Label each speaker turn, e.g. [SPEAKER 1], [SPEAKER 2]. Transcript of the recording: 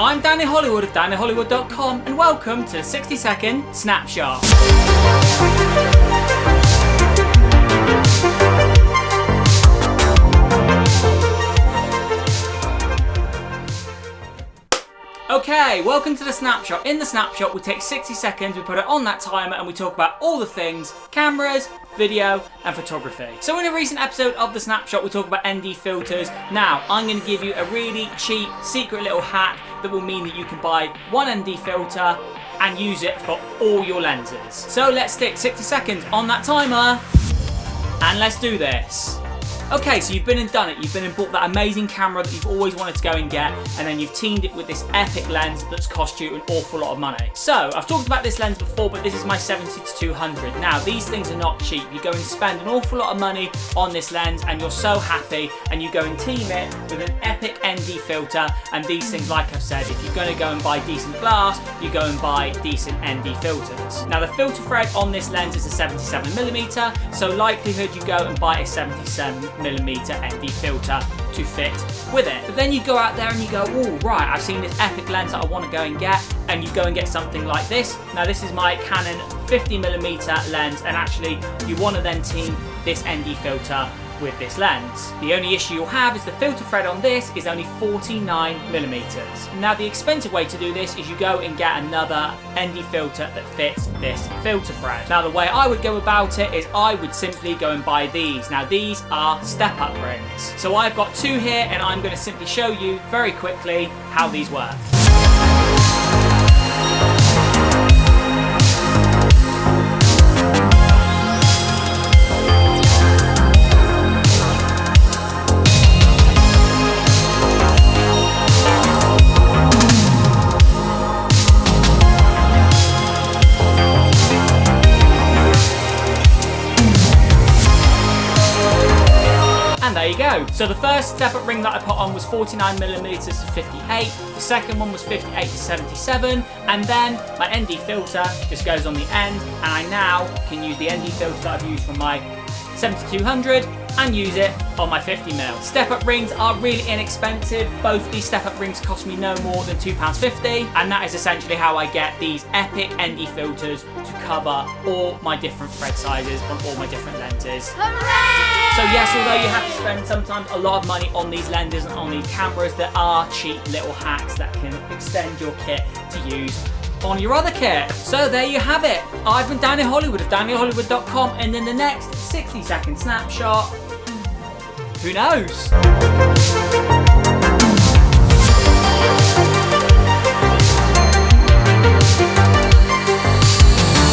[SPEAKER 1] I'm Danny Hollywood of DannyHollywood.com and welcome to 60-second Snapshot. Okay, welcome to the Snapshot. In the Snapshot, we take 60 seconds, we put it on that timer, and we talk about all the things: cameras, video, and photography. So in a recent episode of the Snapshot, we talk about ND filters. Now, I'm going to give you a really cheap, secret little hack that will mean that you can buy one ND filter and use it for all your lenses. So let's stick 60 seconds on that timer, and let's do this. Okay, so you've been and done it. You've been and bought that amazing camera that you've always wanted to go and get, and then you've teamed it with this epic lens that's cost you an awful lot of money. So, I've talked about this lens before, but this is my 70-200. Now, these things are not cheap. You go and spend an awful lot of money on this lens, and you're so happy, and you go and team it with an epic ND filter, and these things, like I've said, if you're going to go and buy decent glass, you go and buy decent ND filters. Now, the filter thread on this lens is a 77mm, so likelihood you go and buy a 77mm ND filter to fit with it. But then you go out there and you go, oh right, I've seen this epic lens that I want to go and get, and you go and get something like this. Now this is my Canon 50mm lens, and actually you want to then team this ND filter with this lens. The only issue you'll have is the filter thread on this is only 49mm. Now the expensive way to do this is you go and get another ND filter that fits this filter thread. Now the way I would go about it is I would simply go and buy these. Now these are step-up rings. So I've got two here, and I'm going to simply show you very quickly how these work. There you go. So the first step-up ring that I put on was 49mm to 58, the second one was 58 to 77, and then my ND filter just goes on the end, and I now can use the ND filter that I've used from my 70-200 and use it on my 50mm. Step-up rings are really inexpensive. Both these step-up rings cost me no more than £2.50, and that is essentially how I get these epic ND filters to cover all my different thread sizes on all my different lenses.
[SPEAKER 2] Hooray!
[SPEAKER 1] So yes, although you have to spend sometimes a lot of money on these lenses and on these cameras, there are cheap little hacks that can extend your kit to use on your other kit. So there you have it. I've been Danny Hollywood of DannyHollywood.com, and in the next 60-second snapshot, who knows?